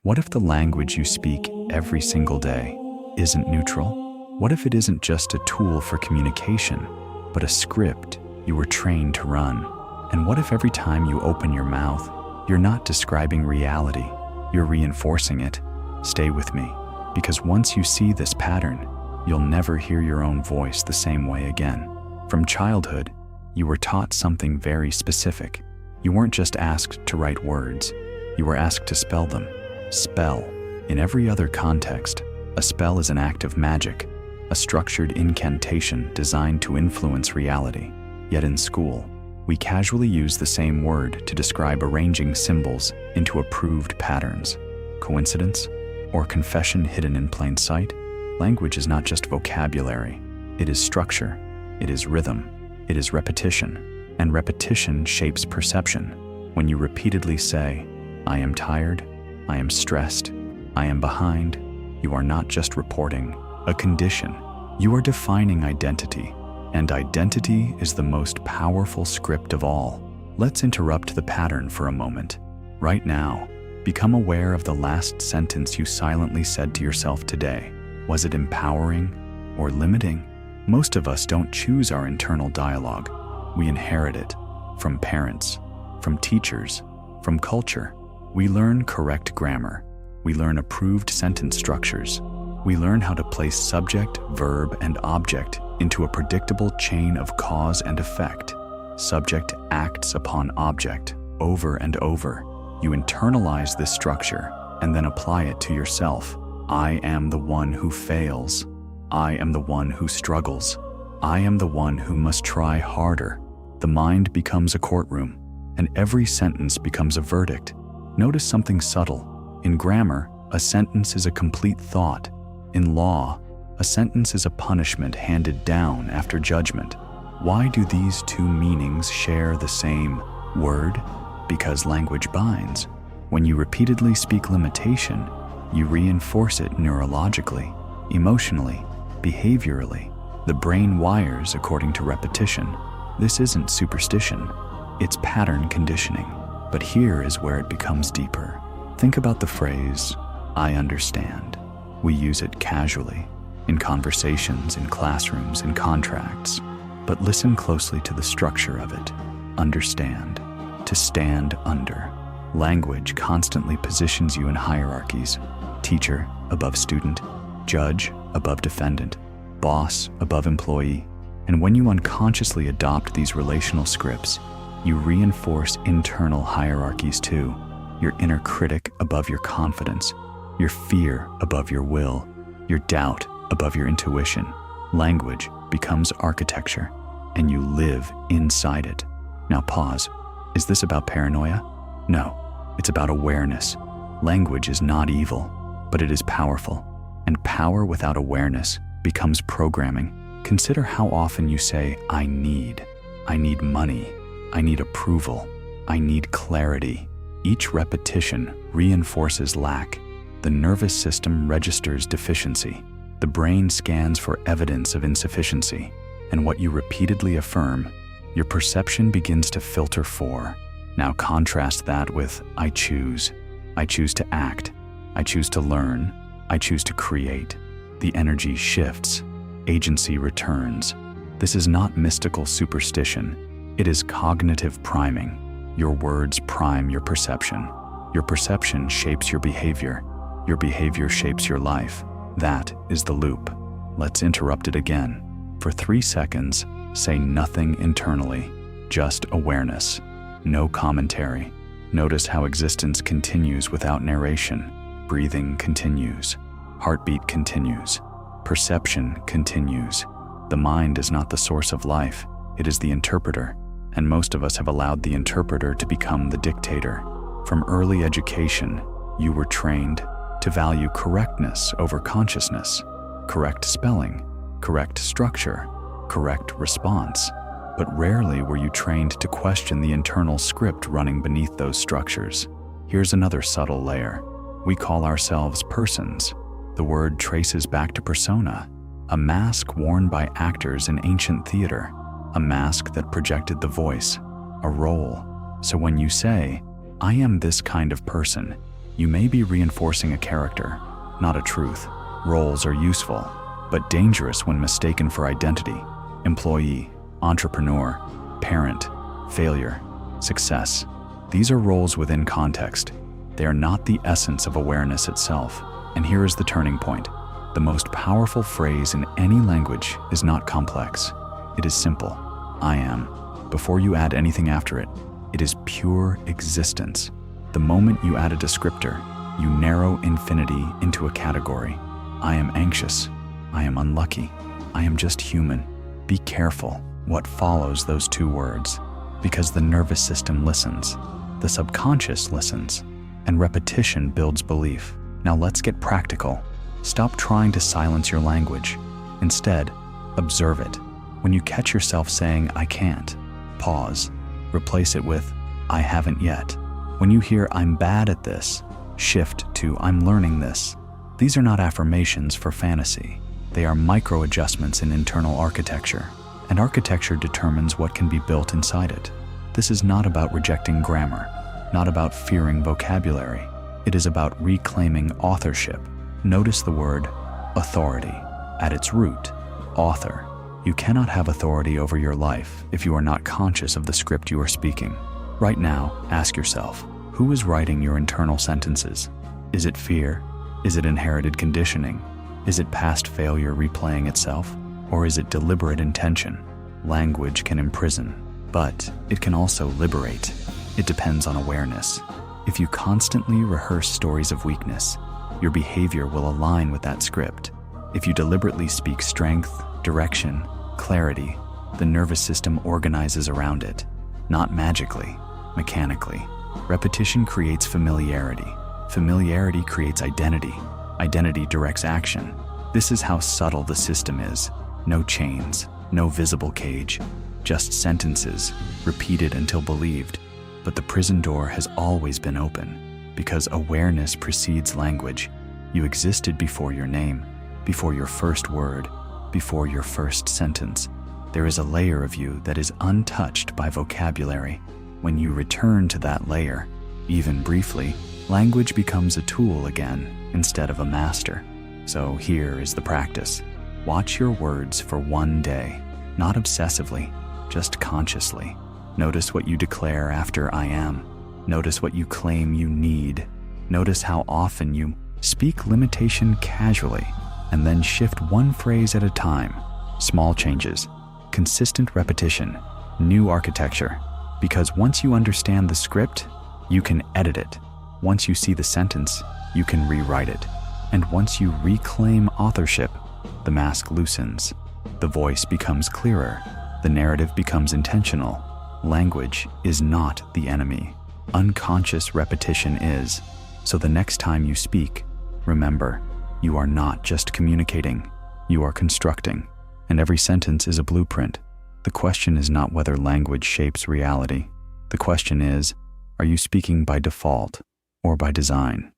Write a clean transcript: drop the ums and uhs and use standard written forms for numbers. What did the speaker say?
What if the language you speak every single day isn't neutral? What if it isn't just a tool for communication, but a script you were trained to run? And what if every time you open your mouth, you're not describing reality, you're reinforcing it? Stay with me, because once you see this pattern, you'll never hear your own voice the same way again. From childhood, you were taught something very specific. You weren't just asked to write words, you were asked to spell them. Spell. In every other context, a spell is an act of magic, a structured incantation designed to influence reality. Yet in school, we casually use the same word to describe arranging symbols into approved patterns. Coincidence? Or confession hidden in plain sight? Language is not just vocabulary. It is structure, it is rhythm, it is repetition, and repetition shapes perception. When you repeatedly say, "I am tired, I am stressed, I am behind," you are not just reporting a condition. You are defining identity, and identity is the most powerful script of all. Let's interrupt the pattern for a moment. Right now, become aware of the last sentence you silently said to yourself today. Was it empowering or limiting? Most of us don't choose our internal dialogue. We inherit it from parents, from teachers, from culture. We learn correct grammar. We learn approved sentence structures. We learn how to place subject, verb, and object into a predictable chain of cause and effect. Subject acts upon object over and over. You internalize this structure and then apply it to yourself. I am the one who fails. I am the one who struggles. I am the one who must try harder. The mind becomes a courtroom, and every sentence becomes a verdict. Notice something subtle. In grammar, a sentence is a complete thought. In law, a sentence is a punishment handed down after judgment. Why do these two meanings share the same word? Because language binds. When you repeatedly speak limitation, you reinforce it neurologically, emotionally, behaviorally. The brain wires according to repetition. This isn't superstition, it's pattern conditioning. But here is where it becomes deeper. Think about the phrase, "I understand." We use it casually, in conversations, in classrooms, in contracts. But listen closely to the structure of it. Understand. To stand under. Language constantly positions you in hierarchies. Teacher above student, judge above defendant, boss above employee. And when you unconsciously adopt these relational scripts, you reinforce internal hierarchies too. Your inner critic above your confidence, your fear above your will, your doubt above your intuition. Language becomes architecture, and you live inside it. Now pause. Is this about paranoia? No, it's about awareness. Language is not evil, but it is powerful. And power without awareness becomes programming. Consider how often you say, I need money, I need approval, I need clarity. Each repetition reinforces lack. The nervous system registers deficiency. The brain scans for evidence of insufficiency. And what you repeatedly affirm, your perception begins to filter for. Now contrast that with I choose. I choose to act. I choose to learn. I choose to create. The energy shifts. Agency returns. This is not mystical superstition. It is cognitive priming. Your words prime your perception. Your perception shapes your behavior. Your behavior shapes your life. That is the loop. Let's interrupt it again. For 3 seconds, say nothing internally, just awareness. No commentary. Notice how existence continues without narration. Breathing continues. Heartbeat continues. Perception continues. The mind is not the source of life. It is the interpreter. And most of us have allowed the interpreter to become the dictator. From early education, you were trained to value correctness over consciousness, correct spelling, correct structure, correct response. But rarely were you trained to question the internal script running beneath those structures. Here's another subtle layer. We call ourselves persons. The word traces back to persona, a mask worn by actors in ancient theater, a mask that projected the voice, a role. So when you say, I am this kind of person, You may be reinforcing a character, not a truth. Roles are useful, but dangerous when mistaken for identity. Employee, entrepreneur, parent, failure, success. These are roles within context. They are not the essence of awareness itself. And here is the turning point. The most powerful phrase in any language is not complex. It is simple. I am. Before you add anything after it, it is pure existence. The moment you add a descriptor, you narrow infinity into a category. I am anxious. I am unlucky. I am just human. Be careful what follows those two words, because the nervous system listens, the subconscious listens, and repetition builds belief. Now let's get practical. Stop trying to silence your language. Instead, observe it. When you catch yourself saying, I can't, pause. Replace it with, I haven't yet. When you hear, I'm bad at this, shift to, I'm learning this. These are not affirmations for fantasy. They are micro-adjustments in internal architecture, and architecture determines what can be built inside it. This is not about rejecting grammar, not about fearing vocabulary. It is about reclaiming authorship. Notice the word authority. At its root, author. You cannot have authority over your life if you are not conscious of the script you are speaking. Right now, ask yourself, who is writing your internal sentences? Is it fear? Is it inherited conditioning? Is it past failure replaying itself? Or is it deliberate intention? Language can imprison, but it can also liberate. It depends on awareness. If you constantly rehearse stories of weakness, your behavior will align with that script. If you deliberately speak strength, direction, clarity, the nervous system organizes around it, not magically, mechanically. Repetition creates familiarity. Familiarity creates identity. Identity directs action. This is how subtle the system is. No chains, no visible cage, just sentences, repeated until believed. But the prison door has always been open, because awareness precedes language. You existed before your name, before your first word, before your first sentence. There is a layer of you that is untouched by vocabulary. When you return to that layer, even briefly, language becomes a tool again instead of a master. So here is the practice. Watch your words for one day, not obsessively, just consciously. Notice what you declare after I am. Notice what you claim you need. Notice how often you speak limitation casually, and then shift one phrase at a time. Small changes, consistent repetition, new architecture. Because once you understand the script, you can edit it. Once you see the sentence, you can rewrite it. And once you reclaim authorship, the mask loosens. The voice becomes clearer. The narrative becomes intentional. Language is not the enemy. Unconscious repetition is. So the next time you speak, remember, you are not just communicating, you are constructing. And every sentence is a blueprint. The question is not whether language shapes reality. The question is, are you speaking by default or by design?